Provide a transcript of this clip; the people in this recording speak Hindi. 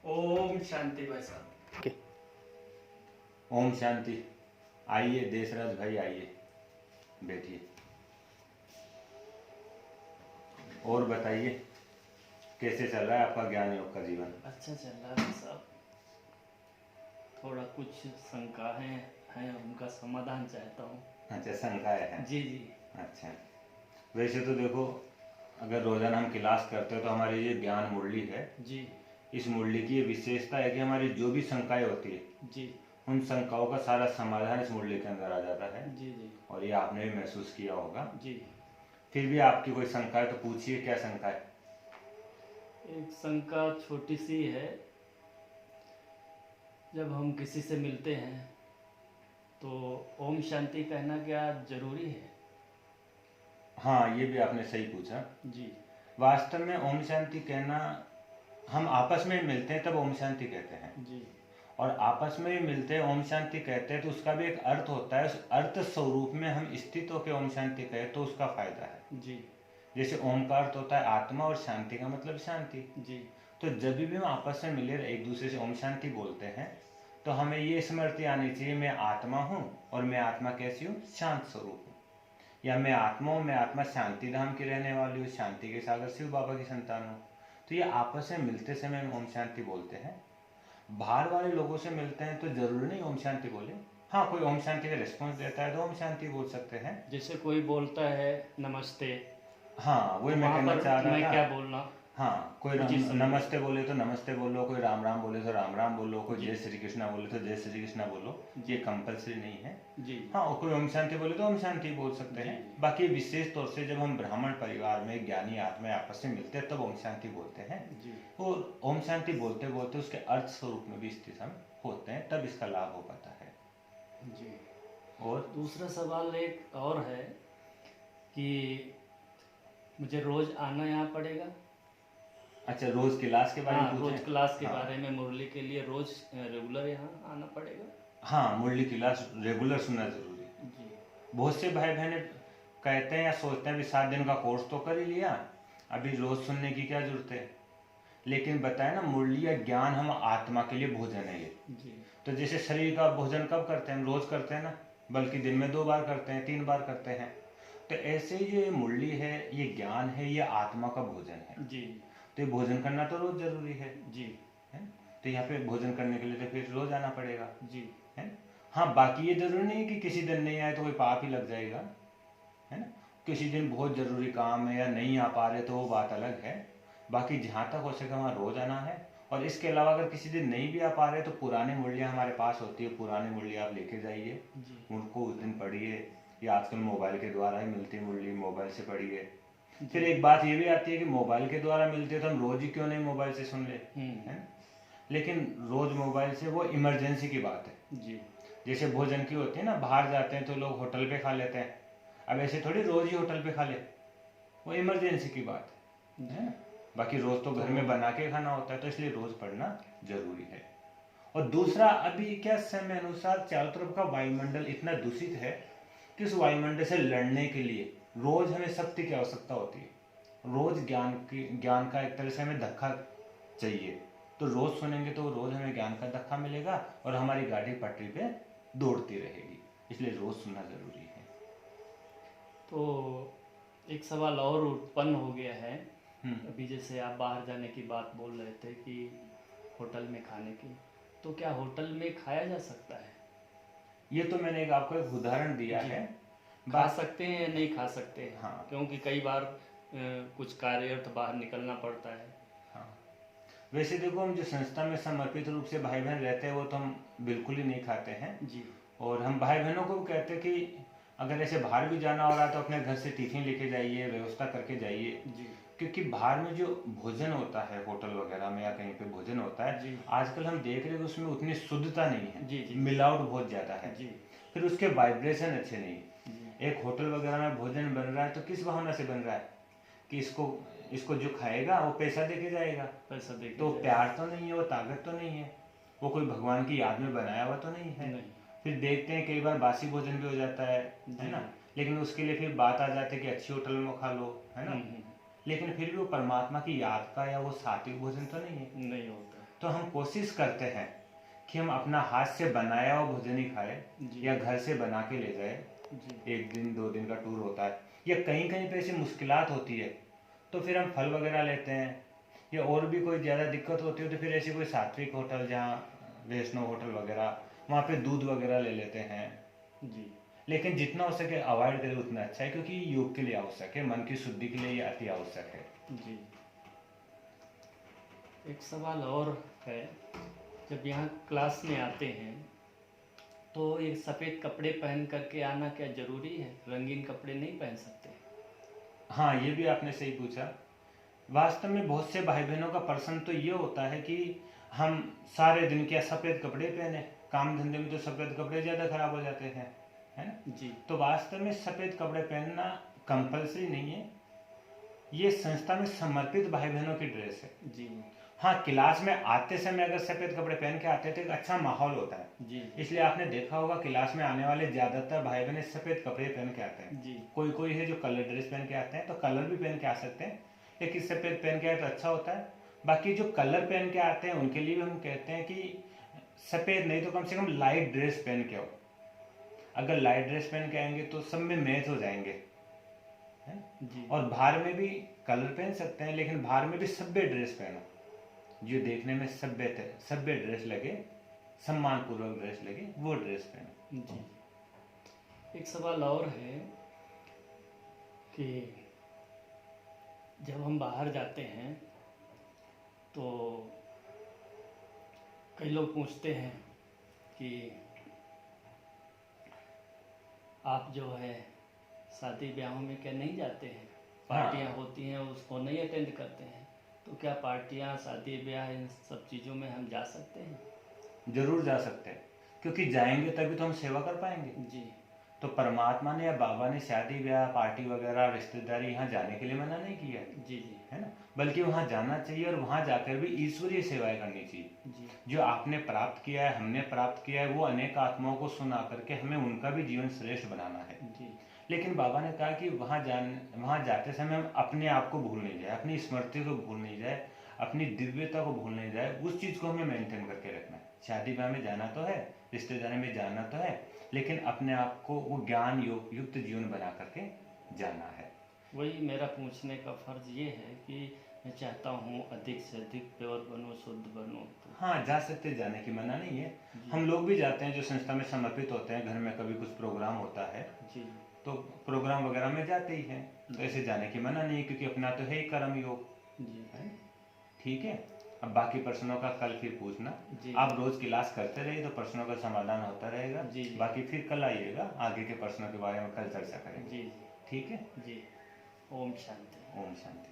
ओम शांति भाई साहब। ओके। ओम शांति। आइए देशराज भाई, आइए बैठिए और बताइए कैसे चल रहा है आपका ज्ञान योग का जीवन। अच्छा चल रहा है भाई साहब। थोड़ा कुछ शंकाएं हैं, उनका समाधान चाहता हूँ। अच्छा, शंकाएं हैं। जी जी। अच्छा, वैसे तो देखो, अगर रोजाना हम क्लास करते हो तो हमारी ये ज्ञान मुरली है जी इस मुरली की ये विशेषता है कि हमारी जो भी शंकाएं होती है जी उन शंकाओं का सारा समाधान इस मुरली के अंदर आ जाता है। जी जी और ये आपने भी महसूस किया होगा। जी। फिर भी आपकी कोई शंका है तो पूछिए, क्या शंका है। एक शंका छोटी सी है। जब हम किसी से मिलते हैं तो ओम शांति कहना क्या जरूरी है? हाँ, ये भी आपने सही पूछा। जी वास्तव में ओम शांति कहना, हम आपस में मिलते हैं तब ओम शांति कहते हैं, जी और आपस में ही मिलते हैं ओम शांति कहते हैं तो उसका भी एक अर्थ होता है। उस अर्थ स्वरूप में हम स्थित होकर ओम शांति कहें तो उसका फायदा है। जी जैसे ओम का अर्थ होता है आत्मा और शांति का मतलब शांति। जी तो जब भी हम आपस में मिले एक दूसरे से ओम शांति बोलते हैं तो हमें ये स्मृति आनी चाहिए, मैं आत्मा हूँ और मैं आत्मा कैसी हूँ, शांत स्वरूप हूँ। या मैं आत्मा हूँ, मैं आत्मा शांति धाम की रहने वाली हूँ, शांति के सागर शिव बाबा की संतान हूँ। तो ये आपस में मिलते समय हम ओम शांति बोलते हैं। बाहर वाले लोगों से मिलते हैं तो जरूरी नहीं ओम शांति बोले। हाँ, कोई ओम शांति का रिस्पॉन्स देता है तो ओम शांति बोल सकते हैं। जैसे कोई बोलता है नमस्ते, हाँ, वही तो मैं वहाँ कहना चाह पर रहा मैं था। क्या बोलना हाँ, कोई उचित समझे? नमस्ते बोले तो नमस्ते बोलो, कोई राम राम बोले तो राम राम बोलो, कोई जी जय श्री कृष्णा बोले तो जय श्री कृष्णा बोलो। ये कंपलसरी नहीं है। जी हाँ, और कोई ओम शांति बोले तो ओम शांति बोल सकते जी हैं। जी बाकी विशेष तौर से जब हम ब्राह्मण परिवार में ज्ञानी आत्मा आपस में मिलते हैं तब ओम शांति बोलते हैं। जी और ओम शांति बोलते बोलते उसके अर्थ स्वरूप में भी स्थित हम होते हैं, तब इसका लाभ हो पाता है। जी। और दूसरा सवाल एक और है कि मुझे रोज आना यहाँ पड़ेगा? अच्छा, रोज क्लास के बारे में हाँ, पूछे। रोज क्लास के हाँ बारे में, मुरली के लिए रोज रेगुलर यहाँ आना पड़ेगा? हाँ, मुरली क्लास रेगुलर सुनना जरूरी है। जी बहुत से भाई बहन कहते हैं या सोचते हैं भी 7 दिन का कोर्स तो कर ही लिया, अभी रोज सुनने की क्या जरूरत है। लेकिन बताए ना, मुरली या ज्ञान हम आत्मा के लिए भोजन है ये। जी तो जैसे शरीर का भोजन कब करते हैं, हम रोज करते हैं ना, बल्कि दिन में 2 बार करते हैं, 3 बार करते हैं। तो ऐसे ये मुरली है, ये ज्ञान है, ये आत्मा का भोजन है। जी तो ये भोजन करना तो रोज जरूरी है। जी तो यहाँ पे भोजन करने के लिए तो फिर रोज आना पड़ेगा, जी है ना। हाँ, बाकी ये जरूरी नहीं है कि किसी दिन नहीं आए तो कोई पाप ही लग जाएगा, है ना। किसी दिन बहुत जरूरी काम है या नहीं आ पा रहे तो वो बात अलग है। बाकी जहाँ तक हो सके वहाँ रोज आना है। और इसके अलावा अगर किसी दिन नहीं भी आ पा रहे तो पुरानी मुरलियाँ हमारे पास होती है, पुरानी मुरलियाँ आप लेके जाइए, जी उनको उस दिन पढ़िए। या आजकल मोबाइल के द्वारा ही मिलती है मुरली, मोबाइल से पढ़िए। जी। फिर एक बात ये भी आती है कि मोबाइल के द्वारा मिलती है तो हम रोज ही क्यों नहीं मोबाइल से सुन ले, है ना। लेकिन रोज मोबाइल से वो इमरजेंसी की बात है। जी जैसे भोजन की होती है ना, बाहर जाते हैं तो लोग होटल पे खा लेते हैं, अब ऐसे थोड़ी रोज ही होटल पे खा ले, वो इमरजेंसी की बात है ना। बाकी रोज तो घर में बना के खाना होता है, तो इसलिए रोज पढ़ना जरूरी है। और दूसरा, अभी क्या समय अनुसार चारों तरफ का वायुमंडल इतना दूषित है कि उस वायुमंडल से लड़ने के लिए रोज हमें शक्ति की आवश्यकता होती है। रोज ज्ञान का एक तरह से हमें धक्का चाहिए। तो रोज सुनेंगे तो रोज हमें ज्ञान का धक्का मिलेगा और हमारी गाड़ी पटरी पे दौड़ती रहेगी। इसलिए रोज सुनना जरूरी है। तो एक सवाल और उत्पन्न हो गया है। हम्म। अभी जैसे आप बाहर जाने की बात बोल रहे थे कि होटल में खाने की, तो क्या होटल में खाया जा सकता है? ये तो मैंने आपको एक उदाहरण दिया जी। है। खा सकते हैं या नहीं खा सकते हैं? हाँ क्योंकि कई बार कुछ कार्यार्थ बाहर निकलना पड़ता है। हाँ, वैसे देखो, हम जो संस्था में समर्पित रूप से भाई बहन रहते हैं वो तो हम बिल्कुल ही नहीं खाते हैं। जी और हम भाई बहनों को भी कहते हैं कि अगर ऐसे बाहर भी जाना हो रहा है तो अपने घर से टिफिन लेके जाइए, व्यवस्था करके जाइए। जी क्योंकि बाहर में जो भोजन होता है होटल वगैरह में या कहीं पे भोजन होता है, जी आजकल हम देख रहे हैं कि उसमें उतनी शुद्धता नहीं है। जी जी मिलावट बहुत ज़्यादा है। जी फिर उसके वाइब्रेशन अच्छे नहीं है। जी एक होटल वगैरह में भोजन बन रहा है तो किस भावना से बन रहा है कि इसको इसको जो खाएगा वो पैसा देके जाएगा। पैसा दे के तो जाए। प्यार तो नहीं है, वो ताकत तो नहीं है, वो कोई भगवान की याद में बनाया हुआ तो नहीं है। नहीं। फिर देखते हैं कई बार बासी भोजन भी हो जाता है जी। ना। लेकिन उसके लिए फिर बात आ जाती है कि अच्छी होटल में खा लो, है ना। लेकिन फिर भी वो परमात्मा की याद का या वो सात्विक भोजन तो नहीं है। नहीं होता। तो हम कोशिश करते हैं कि हम अपना हाथ से बनाया हुआ भोजन ही खाएं जी। या घर से बना के ले जाए। जी। 1 दिन 2 दिन का टूर होता है या कहीं कहीं पे ऐसी मुश्किलात होती है तो फिर हम फल वगैरह लेते हैं, या और भी कोई ज़्यादा दिक्कत होती है तो फिर ऐसी कोई सात्विक होटल जहाँ वैष्णव होटल वगैरह वहाँ पे दूध वगैरह ले लेते हैं। जी। लेकिन जितना हो सके अवॉइड करें उतना अच्छा है, क्योंकि ये योग के लिए आवश्यक है, मन की शुद्धि के लिए ये अति आवश्यक है। जी। एक सवाल और है, जब यहाँ क्लास में आते हैं तो एक सफ़ेद कपड़े पहन करके आना क्या ज़रूरी है? रंगीन कपड़े नहीं पहन सकते? हाँ, ये भी आपने सही पूछा। वास्तव में बहुत से भाई बहनों का प्रश्न तो ये होता है कि हम सारे दिन क्या सफ़ेद कपड़े पहने, काम धंधे में तो सफ़ेद कपड़े ज़्यादा खराब हो जाते हैं, है ना। जी। तो वास्तव में सफ़ेद कपड़े पहनना कंपलसरी नहीं है, ये संस्था में समर्पित भाई बहनों की ड्रेस है। जी। हाँ, क्लास में आते समय अगर सफ़ेद कपड़े पहन के आते हैं तो एक अच्छा माहौल होता है। जी। इसलिए आपने देखा होगा क्लास में आने वाले ज़्यादातर भाई बहन सफ़ेद कपड़े पहन के आते हैं। जी। कोई कोई है जो कलर ड्रेस पहन के आते हैं, तो कलर भी पहन के आ सकते हैं, लेकिन सफ़ेद पहन के आए तो अच्छा होता है। बाकी जो कलर पहन के आते हैं उनके लिए भी हम कहते हैं कि सफ़ेद नहीं तो कम से कम लाइट ड्रेस पहन के आओ। अगर लाइट ड्रेस पहन के आएंगे तो सब में मैच हो जाएंगे, है ना? जी। और बाहर में भी कलर पहन सकते हैं, लेकिन बाहर में भी सभ्य ड्रेस पहनो जो देखने में सभ्य ड्रेस लगे, सम्मान पूर्वक ड्रेस लगे, वो ड्रेस पहनो। जी। एक सवाल और है कि जब हम बाहर जाते हैं तो कई लोग पूछते हैं कि आप जो है शादी ब्याहों में क्या नहीं जाते हैं? पार्टियां होती हैं उसको नहीं अटेंड करते हैं, तो क्या पार्टियां, शादी ब्याह, इन सब चीज़ों में हम जा सकते हैं? जरूर जा सकते हैं, क्योंकि जाएंगे तभी तो हम सेवा कर पाएंगे। जी। तो परमात्मा ने या बाबा ने शादी ब्याह, पार्टी वगैरह, रिश्तेदारी यहाँ जाने के लिए मना नहीं किया है, जी। जी। है ना। बल्कि वहाँ जाना चाहिए और वहाँ जाकर भी ईश्वरीय सेवाएं करनी चाहिए। जी। जो आपने प्राप्त किया है, हमने प्राप्त किया है, वो अनेक आत्माओं को सुना करके हमें उनका भी जीवन श्रेष्ठ बनाना है। जी। लेकिन बाबा ने कहा कि वहाँ जाते समय हम अपने आप को भूल नहीं जाए, अपनी स्मृति को भूल नहीं जाए, अपनी दिव्यता को भूल नहीं जाए, उस चीज़ को हमें मेंटेन करके रखना है। शादी ब्याह में जाना तो है, रिश्तेदारी में जाना तो है, लेकिन अपने आप को वो ज्ञान युक्त जीवन बना करके जाना है। वही मेरा पूछने का फर्ज ये है कि मैं चाहता हूँ अधिक से अधिक प्योर बनूँ, शुद्ध बनूँ। हाँ, जा सकते, जाने की मना नहीं है। हम लोग भी जाते हैं जो संस्था में समर्पित होते हैं, घर में कभी कुछ प्रोग्राम होता है जी। तो प्रोग्राम वगैरह में जाते ही हैं, तो ऐसे जाने की मना नहीं है, क्योंकि अपना तो है ही कर्म योग, जी। है। ठीक है। अब बाकी प्रश्नों का कल फिर पूछना। जी। आप रोज क्लास करते रहिए तो प्रश्नों का समाधान होता रहेगा। जी। बाकी फिर कल आइएगा, आगे के प्रश्नों के बारे में कल चर्चा करेंगे। जी। ठीक है। जी। ओम शांति। ओम शांति।